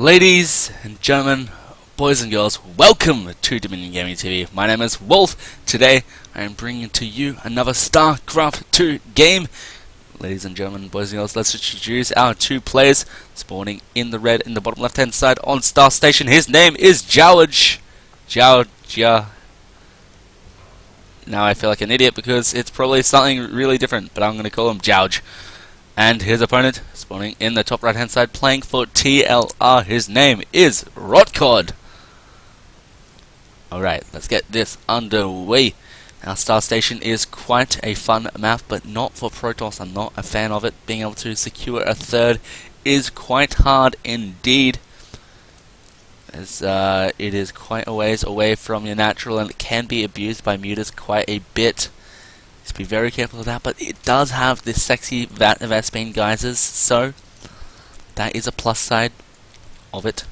Ladies and gentlemen, boys and girls, welcome to Dominion Gaming TV. My name is Wolf. Today I am bringing to you another Starcraft 2 game. Ladies and gentlemen, boys and girls, let's introduce our two players spawning in the red in the bottom left hand side on Star Station. His name is Jowj. Jowj. Now I feel like an idiot because it's probably something really different, but I'm going to call him Jowj. And his opponent, spawning in the top right hand side, playing for TLR, his name is Rotcod. Alright, let's get this underway. Now Star Station is quite a fun map, but not for Protoss. I'm not a fan of it. Being able to secure a third is quite hard indeed, as it is quite a ways away from your natural, and it can be abused by mutas quite a bit. Just be very careful of that, but it does have this sexy Vespine geysers, so that is a plus side of it.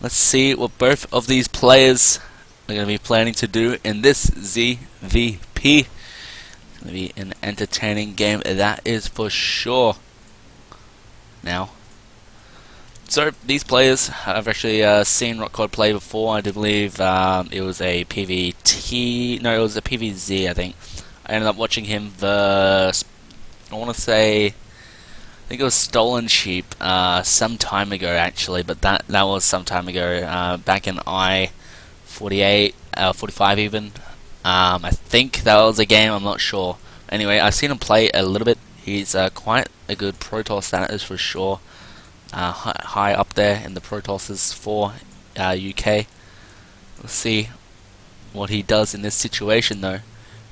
Let's see what both of these players are going to be planning to do in this ZVP. It's going to be an entertaining game, that is for sure. Now, so these players, I've actually seen Rotcod play before. I do believe it was a PVT, no, it was a PVZ, I think. I ended up watching him versus, I want to say, I think it was Stolen Sheep some time ago actually, but that was some time ago, back in I-48, 45 even. I think that was a game, I'm not sure. Anyway, I've seen him play a little bit. He's quite a good Protoss, that is for sure. High up there in the Protosses for UK. Let's see what he does in this situation though.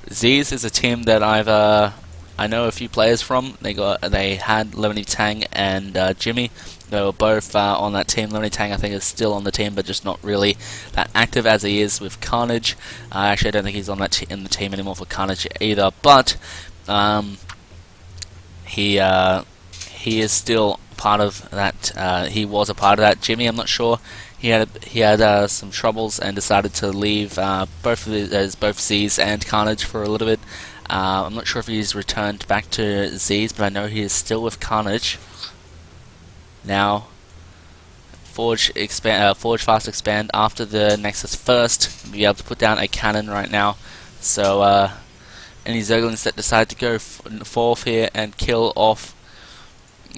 Zeez is a team that I know a few players from. They had Lemony Tang and Jimmy. They were both on that team. Lemony Tang I think is still on the team, but just not really that active as he is with Carnage. Actually, I don't think he's on that in the team anymore for Carnage either. But he is still part of that. He was a part of that. Jimmy, I'm not sure. He had some troubles and decided to leave both Zeez and Carnage for a little bit. I'm not sure if he's returned back to Zeez, but I know he is still with Carnage. Now, Forge Fast Expand after the Nexus first. Be able to put down a cannon right now. So any Zerglings that decide to go forth here and kill off,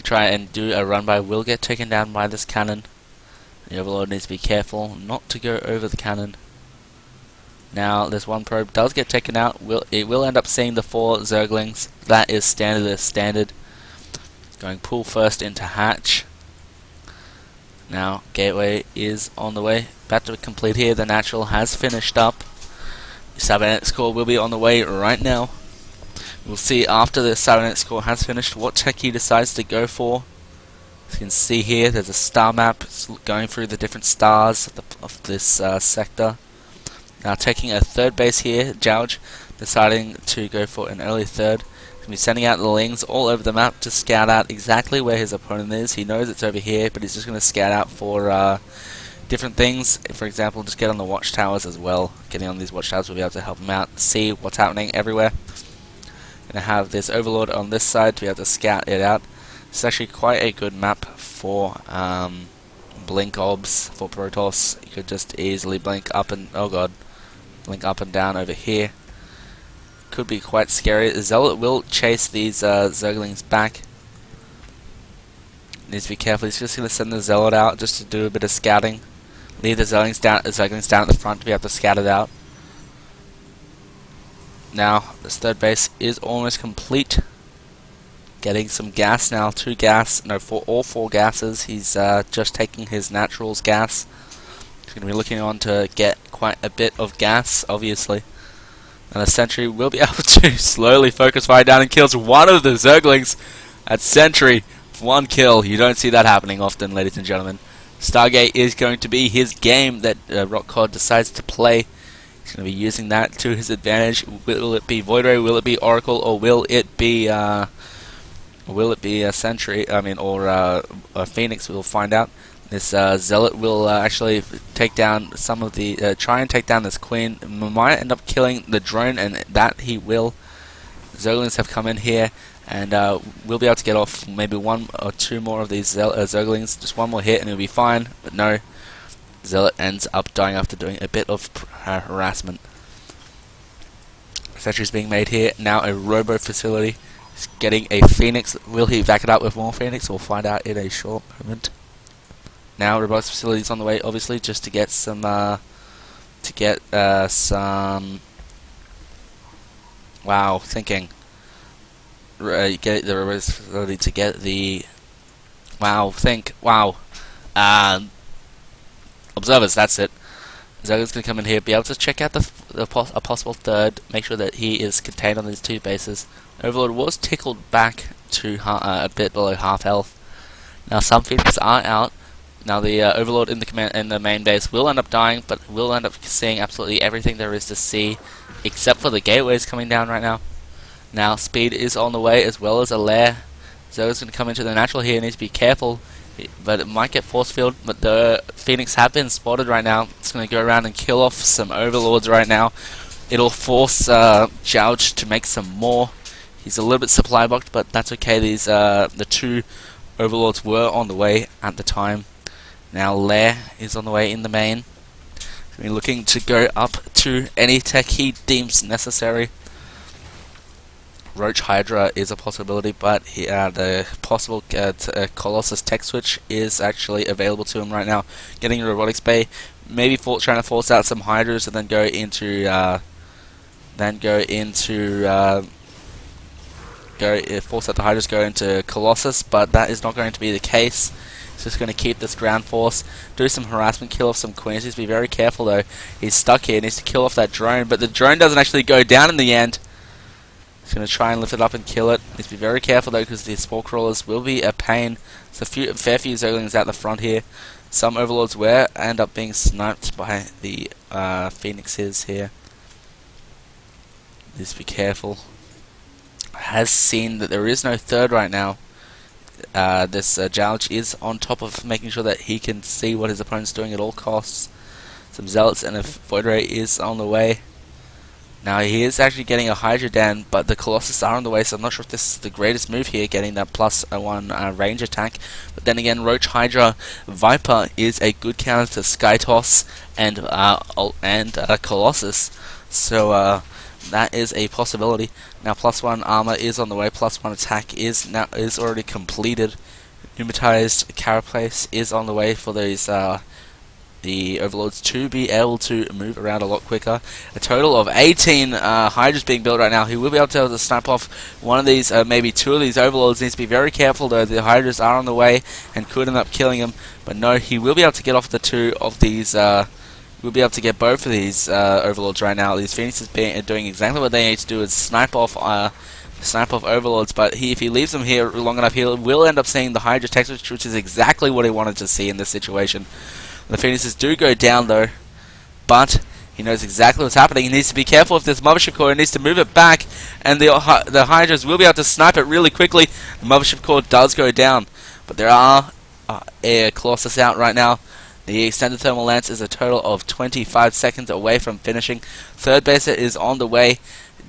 try and do a run by, will get taken down by this cannon. The Overlord needs to be careful not to go over the cannon. Now this one probe does get taken out. It will end up seeing the 4 Zerglings. That is standard. Going pool first into hatch. Now gateway is on the way. About to complete here. The natural has finished up. The cybernetic score will be on the way right now. We'll see after the cybernetic score has finished what tech he decides to go for. As you can see here, there's a star map going through the different stars of this sector. Now taking a third base here, Jowj deciding to go for an early third. He's going to be sending out the lings all over the map to scout out exactly where his opponent is. He knows it's over here, but he's just going to scout out for different things. For example, just get on the watchtowers as well. Getting on these watchtowers will be able to help him out, see what's happening everywhere. Going to have this Overlord on this side to be able to scout it out. It's actually quite a good map for blink obs for Protoss. You could just easily blink up and blink up and down over here. Could be quite scary. The Zealot will chase these Zerglings back. Needs to be careful. He's just going to send the Zealot out just to do a bit of scouting. Leave the Zerglings down at the front to be able to scout it out. Now this third base is almost complete. Getting some gas now, for all 4 gases. He's just taking his naturals gas. He's going to be looking on to get quite a bit of gas, obviously. And the Sentry will be able to slowly focus fire down and kills one of the Zerglings at Sentry. 1 kill. You don't see that happening often, ladies and gentlemen. Stargate is going to be his game that Rotcod decides to play. He's going to be using that to his advantage. Will it be Void Ray? Will it be Oracle? Or will it be a Sentry? Or a Phoenix? We'll find out. This Zealot will actually take down some of the try and take down this Queen. Might end up killing the drone, and that he will. Zerglings have come in here, and we'll be able to get off maybe one or two more of these Zerglings. Just one more hit and it'll be fine, but no. Zealot ends up dying after doing a bit of harassment. Sentry's being made here. Now a robo facility. He's getting a Phoenix. Will he back it up with more Phoenix? We'll find out in a short moment. Now robotics facility's on the way, obviously, just to get some wow, thinking. Get the robotics facility to get the observers. That's it. Zoga's going to come in here, be able to check out a possible third, make sure that he is contained on these two bases. Overlord was tickled back to a bit below half health. Now some Phoenix are out. Now the Overlord in the main base will end up dying, but will end up seeing absolutely everything there is to see, except for the gateways coming down right now. Now speed is on the way, as well as a lair. Zoga's going to come into the natural here, needs to be careful. But it might get force field, but the Phoenix have been spotted right now. It's going to go around and kill off some Overlords right now. It'll force Jowj to make some more. He's a little bit supply blocked, but that's okay. These the two Overlords were on the way at the time. Now Lair is on the way in the main. He's looking to go up to any tech he deems necessary. Roach Hydra is a possibility, but the possible Colossus tech switch is actually available to him right now. Getting a robotics bay, maybe trying to force out some Hydras and then go into force out the Hydras, go into Colossus, but that is not going to be the case. He's just going to keep this ground force, do some harassment, kill off some Queens. Needs to be very careful though. He's stuck here, needs to kill off that drone, but the drone doesn't actually go down in the end. He's going to try and lift it up and kill it. Needs to be very careful though, because the Spore Crawlers will be a pain. There's a fair few Zerglings out the front here. Some Overlords will end up being sniped by the Phoenixes here. Needs to be careful. Has seen that there is no third right now. This Jowj is on top of making sure that he can see what his opponent's doing at all costs. Some Zealots and a Void Ray is on the way. Now he is actually getting a Hydra down, but the Colossus are on the way, so I'm not sure if this is the greatest move here, getting that +1 range attack. But then again, Roach Hydra Viper is a good counter to Skytoss and Colossus, so that is a possibility. Now +1 armor is on the way, +1 attack is already completed. Pneumatized Carapace is on the way for these the Overlords to be able to move around a lot quicker. A total of 18 Hydras being built right now. He will be able to snipe off one of these, maybe two of these Overlords. Needs to be very careful though. The Hydras are on the way and could end up killing him. But no, he will be able to get off the two of these. We'll be able to get both of these Overlords right now. These Phoenixes doing exactly what they need to do, is snipe off Overlords, but if he leaves them here long enough, he will end up seeing the Hydra tech switch, which is exactly what he wanted to see in this situation. The Phoenixes do go down though, but he knows exactly what's happening. He needs to be careful with this Mothership Core. He needs to move it back, and the Hydras will be able to snipe it really quickly. The Mothership Core does go down, but there are Air Colossus out right now. The extended thermal lance is a total of 25 seconds away from finishing. Third base is on the way.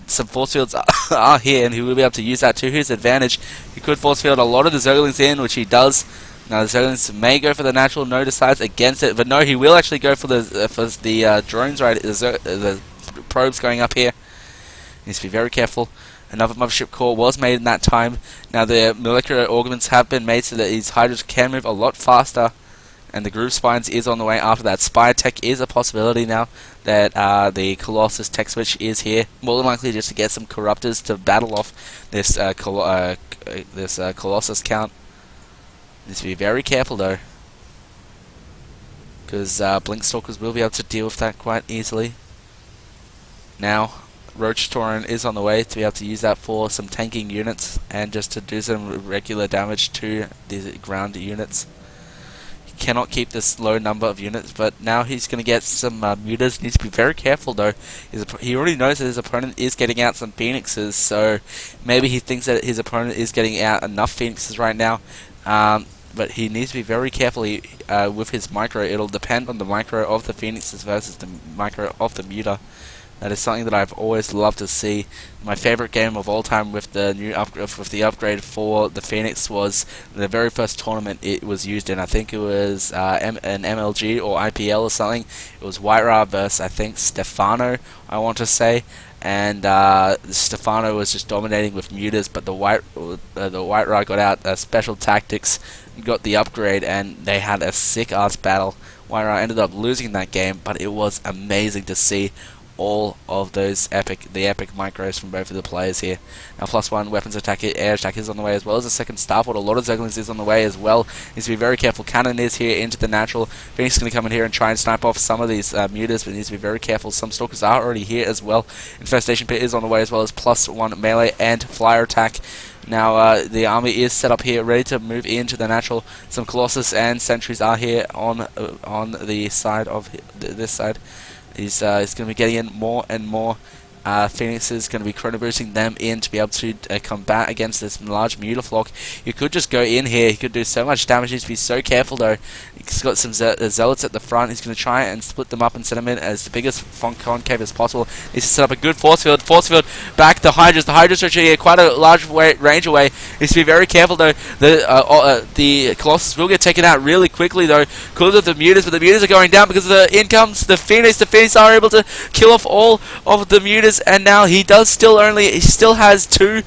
Some force fields are here, and he will be able to use that to his advantage. He could force field a lot of the Zerglings in, which he does. Now the Zerglings may go for the natural, no decides against it, but no, he will actually go for the drones, right? The probes going up here. He needs to be very careful. Another Mothership Core was made in that time. Now the molecular augments have been made so that these Hydras can move a lot faster. And the Groove Spines is on the way after that. Spire Tech is a possibility now that the Colossus Tech Switch is here. More than likely just to get some Corruptors to battle off this Colossus count. Needs to be very careful though, because Blinkstalkers will be able to deal with that quite easily. Now Roach Tauren is on the way to be able to use that for some tanking units and just to do some regular damage to the ground units. Cannot keep this low number of units, but now he's going to get some mutas. Needs to be very careful though. He already knows that his opponent is getting out some Phoenixes, so maybe he thinks that his opponent is getting out enough Phoenixes right now. But he needs to be very careful with his micro. It'll depend on the micro of the Phoenixes versus the micro of the muta. That is something that I've always loved to see. My favorite game of all time with the upgrade for the Phoenix was the very first tournament it was used in. I think it was an MLG or IPL or something. It was White Ra versus, I think, Stefano, I want to say. And Stefano was just dominating with mutas, but the White Ra got out special tactics, got the upgrade, and they had a sick ass battle. White Ra ended up losing that game, but it was amazing to see all of those epic micros from both of the players here. Now +1 weapons attack, air attack is on the way, as well as a second starport. A lot of Zerglings is on the way as well. Needs to be very careful. Cannon is here into the natural. Phoenix is going to come in here and try and snipe off some of these mutas, but needs to be very careful. Some stalkers are already here as well. Infestation pit is on the way, as well as +1 melee and flyer attack. Now the army is set up here, ready to move into the natural. Some Colossus and sentries are here on the side of this side. He's going to be getting in more and more Phoenix is going to be chrono boosting them in to be able to combat against this large Mutaflock. You could just go in here. He could do so much damage. He needs to be so careful though. He's got some zealots at the front. He's going to try and split them up and set them in as the biggest concave as possible. He needs to set up a good force field. Force field back the Hydras. The Hydras are actually quite a large range away. He needs to be very careful though. The Colossus will get taken out really quickly though because of the mutas, but the mutas are going down because of the incomes. The Phoenix are able to kill off all of the mutas. And now he still has two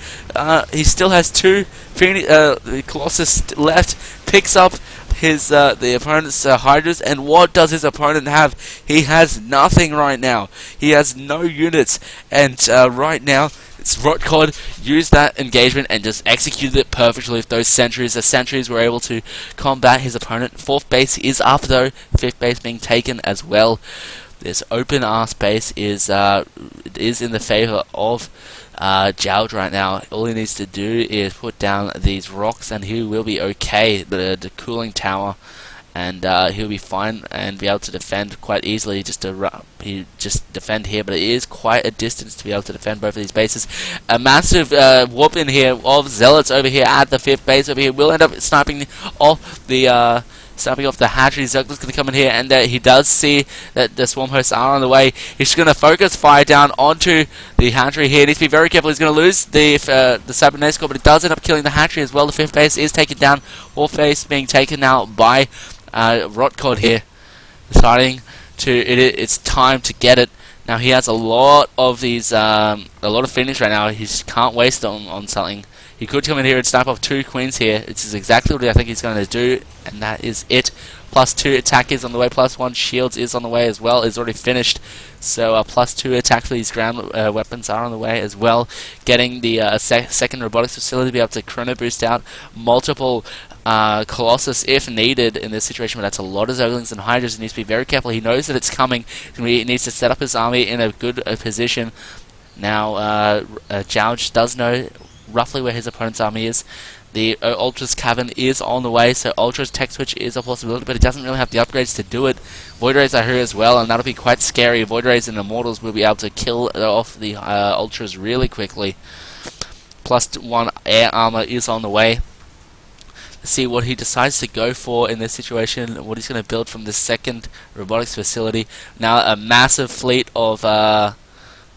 Colossus left. Picks up his the opponent's Hydras, and what does his opponent have? He has nothing right now. He has no units, and right now it's Rotcod used that engagement and just executed it perfectly with those sentries. The sentries were able to combat his opponent. 4th base is up though, 5th base being taken as well. This open ass base is in the favor of Jowj right now. All he needs to do is put down these rocks, and he will be okay. The cooling tower, and he'll be fine and be able to defend quite easily. He just defend here, but it is quite a distance to be able to defend both of these bases. A massive whoop in here of zealots over here at the 5th base over here. Will end up sniping off the. Snapping off the hatchery. Zergling's going to come in here, and he does see that the swarm hosts are on the way. He's going to focus fire down onto the hatchery here. He needs to be very careful. He's going to lose the cybernescore, but it does end up killing the hatchery as well. The 5th base is taken down. 4th base being taken out by Rotcod here, deciding it's time to get it. Now he has a lot of these, a lot of Phoenix right now. He just can't waste on something. He could come in here and snipe off 2 queens here. This is exactly what I think he's going to do, and that is it. +2 attack is on the way, +1 shields is on the way as well. It's already finished, so +2 attack for these ground weapons are on the way as well. Getting the second robotics facility to be able to chrono boost out multiple Colossus if needed in this situation, but that's a lot of Zerglings and Hydras. He needs to be very careful. He knows that it's coming. He needs to set up his army in a good position. Now, Jowj does know roughly where his opponent's army is. The Ultra's Cavern is on the way, so Ultra's Tech Switch is a possibility, but it doesn't really have the upgrades to do it. Void Rays are here as well, and that'll be quite scary. Void Rays and Immortals will be able to kill off the Ultras really quickly. +1 air armor is on the way. Let's see what he decides to go for in this situation, what he's going to build from the second robotics facility. Now a massive fleet of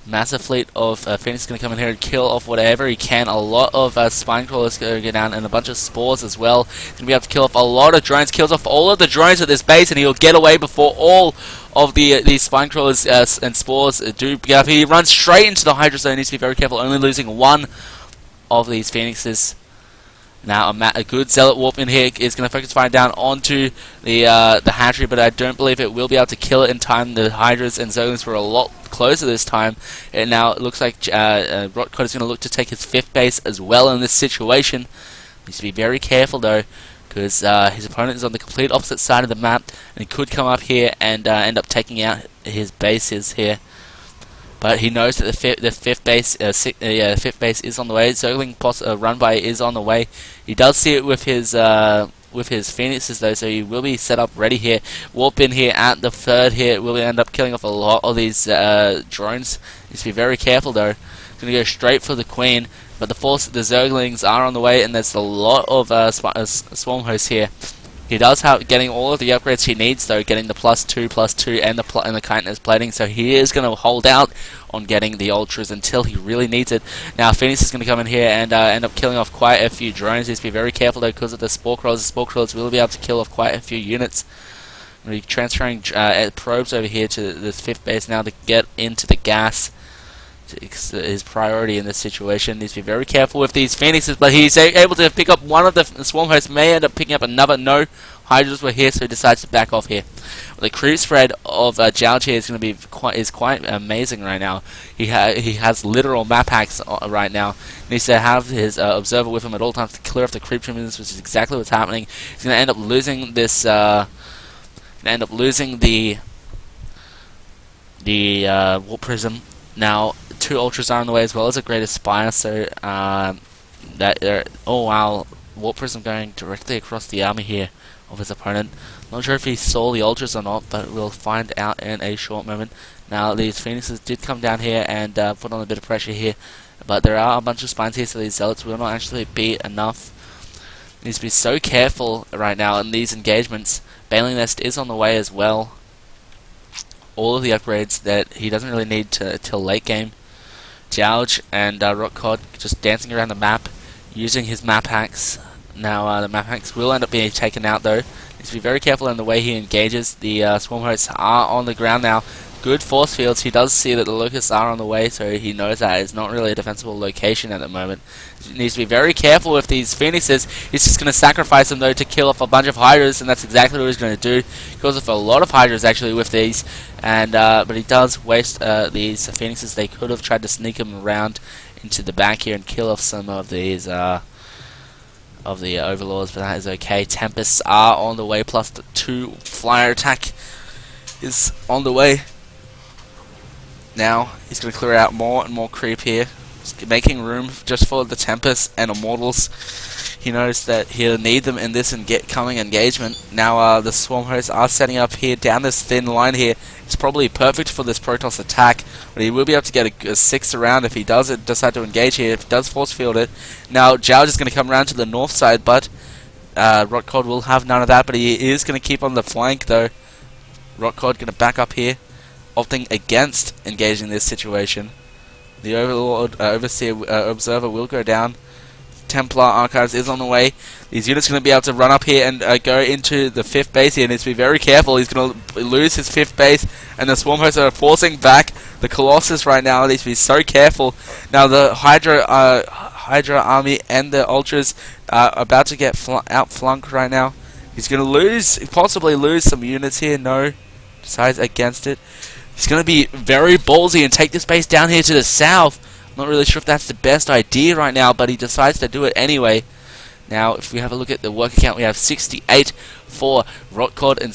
Phoenix is going to come in here and kill off whatever he can. A lot of spine crawlers going to go down, and a bunch of spores as well. He's going to be able to kill off a lot of drones. Kills off all of the drones at this base, and he'll get away before all of these spine crawlers and spores do get up. He runs straight into the Hydra zone. He needs to be very careful, only losing 1 of these Phoenixes. Now a good zealot warp in here is going to focus fire down onto the hatchery, but I don't believe it will be able to kill it in time. The Hydras and Zerglings were a lot closer this time, and now it looks like Rotcod is going to look to take his 5th base as well in this situation. He needs to be very careful though, because his opponent is on the complete opposite side of the map, and he could come up here and end up taking out his bases here. But he knows that the 5th base is on the way. Zergling run by is on the way. He does see it with his Phoenixes though, so he will be set up ready here. Warp in here at the 3rd here. Will end up killing off a lot of these drones. Needs to be very careful though. He's going to go straight for the Queen, but the Zerglings are on the way, and there's a lot of swarm hosts here. He does have getting all of the upgrades he needs, though, getting the +2/+2 and the chitinous plating, so he is going to hold out on getting the ultras until he really needs it. Now Phoenix is going to come in here and end up killing off quite a few drones. He needs to be very careful though because of the spore crawlers. The spore crawlers will be able to kill off quite a few units. We're transferring probes over here to this 5th base now to get into the gas. His priority in this situation. Needs to be very careful with these Phoenixes, but he's able to pick up one of the swarm hosts, may end up picking up another. No Hydras were here, so he decides to back off here. The creep spread of Jowj here is going to be quite amazing right now. He has literal map hacks right now. He needs to have his observer with him at all times to clear off the creep trimmings, which is exactly what's happening. He's going to end up losing this. The warp prism. Now 2 ultras are on the way as well as a great aspire, so oh wow, warp prism going directly across the army here of his opponent. Not sure if he saw the ultras or not, but we'll find out in a short moment. Now these Phoenixes did come down here and put on a bit of pressure here, but there are a bunch of spines here, so these zealots will not actually be enough. Needs to be so careful right now in these engagements. Bailing Nest is on the way as well. All of the upgrades that he doesn't really need till late game. Jowj and Rotcod just dancing around the map, using his map hacks. Now the map hacks will end up being taken out though. Needs to be very careful in the way he engages. The swarm hosts are on the ground now. Good force fields. He does see that the locusts are on the way, so he knows that it's not really a defensible location at the moment. He needs to be very careful with these Phoenixes. He's just going to sacrifice them though to kill off a bunch of Hydras, and that's exactly what he's going to do. He kills off a lot of Hydras actually with these, and but he does waste these Phoenixes. They could have tried to sneak him around into the back here and kill off some of these of the overlords, but that is okay. Tempests are on the way, plus the 2 flyer attack is on the way. Now he's going to clear out more and more creep here, making room just for the Tempests and Immortals. He knows that he'll need them in this coming engagement. Now the Swarm hosts are setting up here down this thin line here. It's probably perfect for this Protoss attack, but he will be able to get a 6th round if he does decide to engage here, if he does force field it. Now Jowj is going to come around to the north side, but Rotcod will have none of that, but he is going to keep on the flank though. Rotcod going to back up here, opting against engaging this situation. The Overlord Overseer Observer will go down. Templar Archives is on the way. These units are going to be able to run up here and go into the 5th base here. He needs to be very careful. He's going to lose his 5th base, and the Swarm hosts are forcing back the Colossus right now. He needs to be so careful. Now the Hydra army and the Ultras are about to get outflanked right now. He's going to possibly lose some units here. No, decides against it. He's going to be very ballsy and take this base down here to the south. Not really sure if that's the best idea right now, but he decides to do it anyway. Now, if we have a look at the worker count, we have 68 for Rotcod and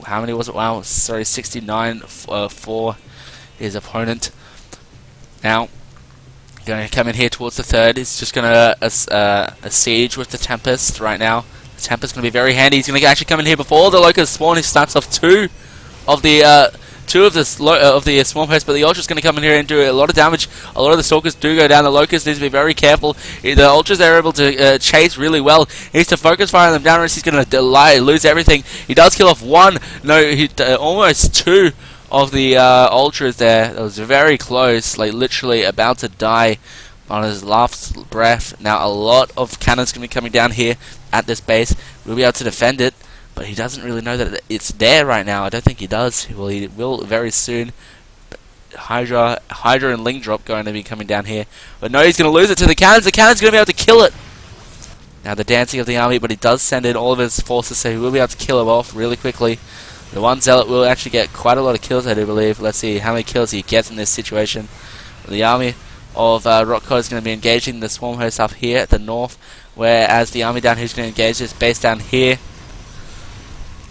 how many was it? Wow, sorry, 69 for his opponent. Now, going to come in here towards the 3rd. He's just going to siege with the Tempest right now. The Tempest going to be very handy. He's going to actually come in here before the Locust spawn. He snipes off 2 of the Swarm hosts, but the Ultra's going to come in here and do a lot of damage. A lot of the Stalkers do go down. The Locust needs to be very careful. The Ultras are able to chase really well. He needs to focus fire on them down, or else he's going to lose everything. He does kill off 1. No, almost 2 of the Ultras there. That was very close, like literally about to die on his last breath. Now a lot of cannons going to be coming down here at this base. We'll be able to defend it, but he doesn't really know that it's there right now. I don't think he does. Well, he will very soon. Hydra and Ling Drop going to be coming down here. But no, he's going to lose it to the cannons. The cannon's going to be able to kill it. Now the dancing of the army, but he does send in all of his forces, so he will be able to kill him off really quickly. The one Zealot will actually get quite a lot of kills, I do believe. Let's see how many kills he gets in this situation. The army of Rotcod is going to be engaging the Swarm hosts up here at the north, whereas the army down here is going to engage this base down here.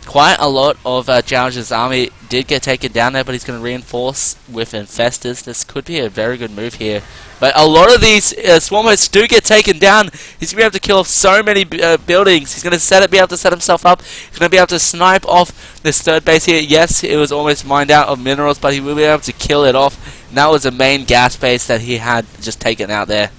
Quite a lot of Jowj's army did get taken down there, but he's going to reinforce with Infestors. This could be a very good move here. But a lot of these Swarm hosts do get taken down. He's going to be able to kill off so many buildings. He's going to be able to set himself up. He's going to be able to snipe off this 3rd base here. Yes, it was almost mined out of minerals, but he will be able to kill it off. And that was the main gas base that he had just taken out there.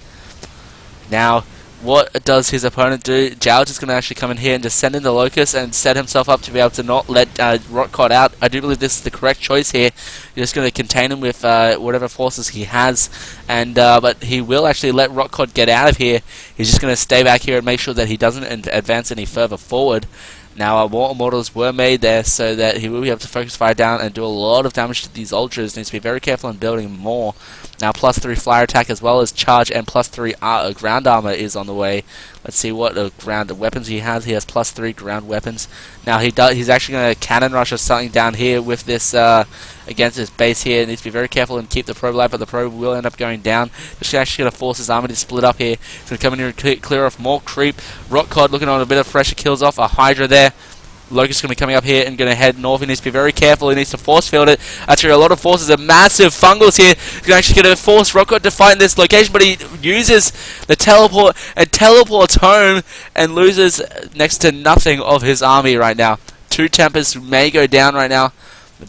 Now, what does his opponent do? Jowj is going to actually come in here and just send in the Locust and set himself up to be able to not let Rotcod out. I do believe this is the correct choice here. You're just going to contain him with whatever forces he has, and but he will actually let Rotcod get out of here. He's just going to stay back here and make sure that he doesn't advance any further forward. Now, mortal mortars were made there so that he will be able to focus fire down and do a lot of damage to these ultras. Needs to be very careful in building more. Now, +3 flyer attack as well as charge, and +3 ground armor is on the way. Let's see what ground weapons he has. He has +3 ground weapons. Now, he's actually going to cannon rush or something down here with this against his base here. Needs to be very careful and keep the probe alive, but the probe will end up going down. Just actually going to force his army to split up here. He's going to come in here and clear off more creep. Rotcod looking on a bit of pressure, kills off a Hydra there. Locust is going to be coming up here and going to head north. He needs to be very careful. He needs to force field it. Actually, a lot of forces are massive fungals here. He's actually going to force Rotcod to fight in this location, but he uses the teleport and teleports home and loses next to nothing of his army right now. 2 Tempers may go down right now,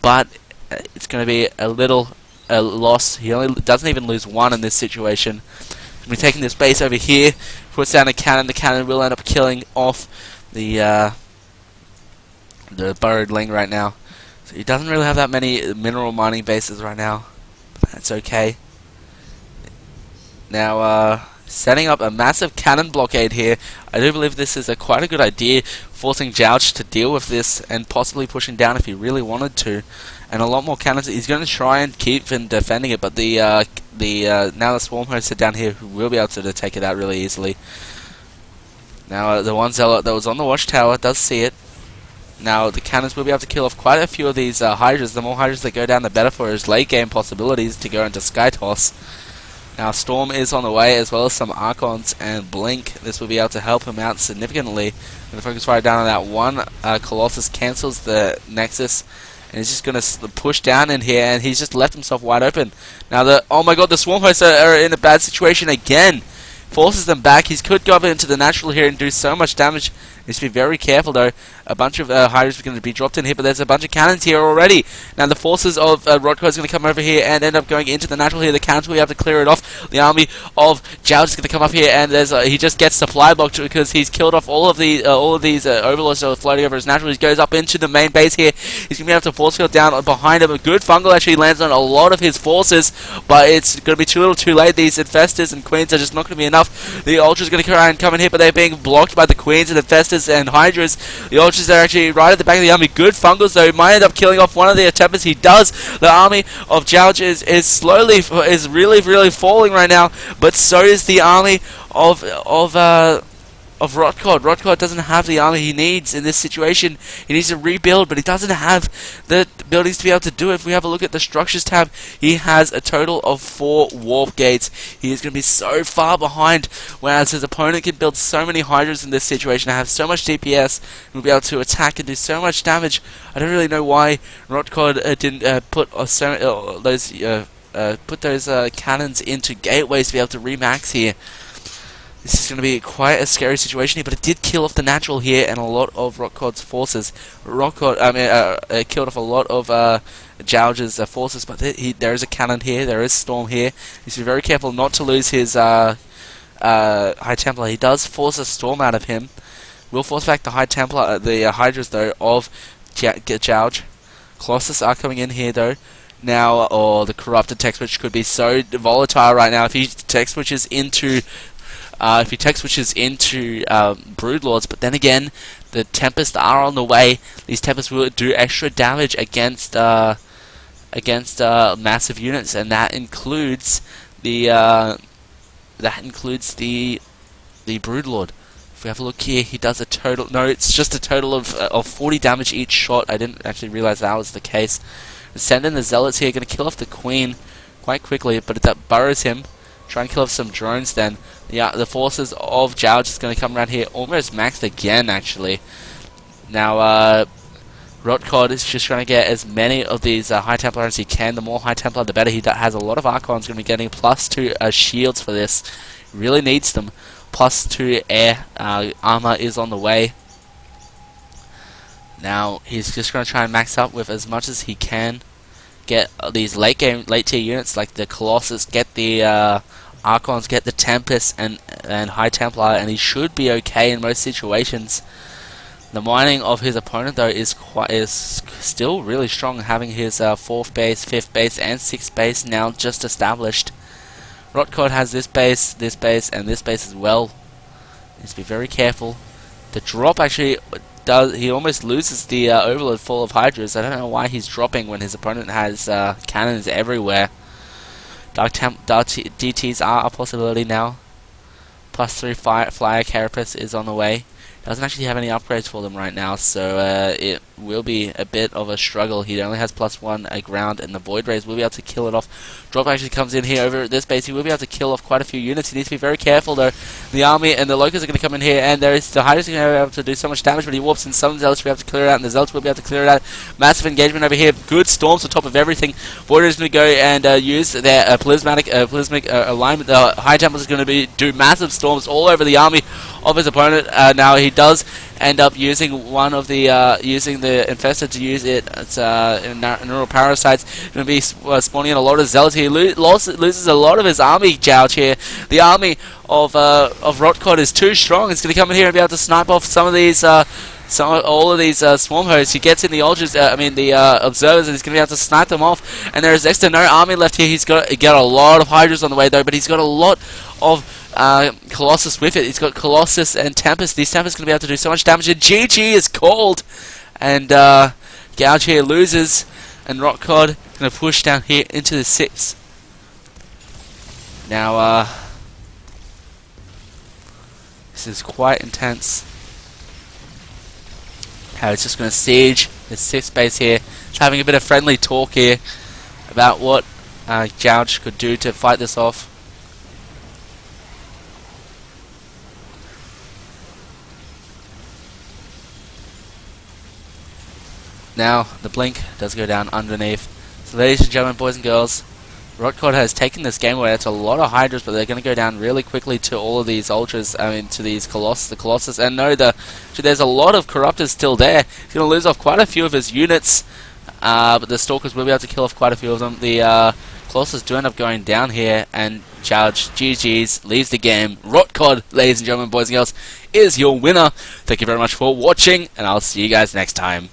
but it's going to be a little loss. He only doesn't even lose 1 in this situation. We're taking this base over here, puts down a cannon. The cannon will end up killing off the burrowed ling right now. So he doesn't really have that many mineral mining bases right now. That's okay. Now, setting up a massive cannon blockade here. I do believe this is quite a good idea, forcing Jowj to deal with this and possibly pushing down if he really wanted to. And a lot more cannons. He's going to try and keep defending it, but now the swarm hosts are down here who will be able to take it out really easily. Now, the one zealot that was on the watchtower does see it. Now, the cannons will be able to kill off quite a few of these Hydras. The more Hydras that go down, the better for his late game possibilities to go into Sky Toss. Now, Storm is on the way, as well as some Archons and Blink. This will be able to help him out significantly. Going to focus fire down on that one. Colossus cancels the Nexus, and he's just going to push down in here, and he's just left himself wide open. Now, oh my god, the Swarm hosts are in a bad situation again. Forces them back. He could go up into the natural here and do so much damage. Needs to be very careful though. A bunch of Hydras are going to be dropped in here, but there's a bunch of cannons here already. Now the forces of Rotcod is going to come over here and end up going into the natural here. The cannons will have to clear it off. The army of Jowj is going to come up here, and there's he just gets supply blocked because he's killed off all of these overlords that are floating over his natural. He goes up into the main base here. He's going to be able to force field down behind him. A good fungal actually lands on a lot of his forces, but it's going to be too little too late. These infestors and queens are just not going to be enough. The ultras are going to try and come in here, but they're being blocked by the queens and infestors and Hydras. The ultras are actually right at the back of the army. Good fungals though, might end up killing off one of the Tempers. He does. The army of Jowj is really falling right now, but so is the army of Rotcod. Rotcod doesn't have the army he needs in this situation. He needs to rebuild, but he doesn't have the buildings to be able to do it. If we have a look at the structures tab, he has a total of 4 warp gates. He is going to be so far behind, whereas his opponent can build so many Hydras in this situation and have so much DPS and will be able to attack and do so much damage. I don't really know why Rotcod didn't put those cannons into gateways to be able to remax here. This is going to be quite a scary situation here, but it did kill off the natural here and a lot of Rotcod's forces. Rotcod, killed off a lot of Jowj's forces, but there is a cannon here, there is Storm here. He needs to be very careful not to lose his High Templar. He does force a Storm out of him. Will force back the High Templar, the Hydras though, of Jowj. Colossus are coming in here though. Now, the corrupted tech switch could be so volatile right now. If he tech switches into Broodlords, but then again, the Tempests are on the way. These Tempests will do extra damage against massive units, and that includes the Broodlord. If we have a look here, he does a total. No, it's just a total of 40 damage each shot. I didn't actually realize that was the case. Send in the Zealots here, going to kill off the Queen quite quickly, but that burrows him. Try and kill off some drones then. Yeah, the forces of Jowj is going to come around here, almost maxed again actually. Now, Rotcod is just trying to get as many of these High Templar as he can. The more High Templar, the better. He has a lot of Archons, going to be getting +2 shields for this. Really needs them. +2 air armor is on the way. Now, he's just going to try and max up with as much as he can. Get these late tier units like the Colossus, get the Archons get the Tempest and High Templar, and he should be okay in most situations. The mining of his opponent though is still really strong, having his 4th base, 5th base, and 6th base now just established. Rotcod has this base, and this base as well. Needs to be very careful. The drop actually does. He almost loses the overload full of Hydras. I don't know why he's dropping when his opponent has cannons everywhere. Dark DTs are a possibility now. +3 Flyer Carapace is on the way. Doesn't actually have any upgrades for them right now, so it will be a bit of a struggle. He only has +1 a ground, and the Void Rays will be able to kill it off. Drop actually comes in here over at this base. He will be able to kill off quite a few units. He needs to be very careful though. The army and the Locusts are going to come in here, and there is the Hydras are going to be able to do so much damage, but he warps in some Zealots will be able to clear it out, and the Zealots will be able to clear it out. Massive engagement over here. Good storms on top of everything. Void Rays is going to go and use their plasmic alignment. The High Templars is going to do massive storms all over the army of his opponent. Now he does end up using one of the using the Infested to use it. It's neural parasites. Going to be spawning in a lot of Zealots. He loses a lot of his army, Jowj here. The army of Rotcod is too strong. It's going to come in here and be able to snipe off some of these. All of these swarm hosts. He gets in the ultras, the observers, and he's going to be able to snipe them off. And there is next to no army left here. He's got a lot of Hydras on the way though, but he's got a lot of Colossus with it. He's got Colossus and Tempest. These Tempest going to be able to do so much damage. And GG is called, and Jowj here loses, and Rotcod going to push down here into the 6. Now this is quite intense. How he's just going to siege his 6th base here. Just having a bit of friendly talk here about what Jowj could do to fight this off. Now the blink does go down underneath. So ladies and gentlemen, boys and girls, Rotcod has taken this game away. It's a lot of Hydras, but they're going to go down really quickly to all of these Ultras, to these the Colossus. And no, there's a lot of Corruptors still there. He's going to lose off quite a few of his units, but the Stalkers will be able to kill off quite a few of them. The Colossus do end up going down here, and Jowj, GG's, leaves the game. Rotcod, ladies and gentlemen, boys and girls, is your winner. Thank you very much for watching, and I'll see you guys next time.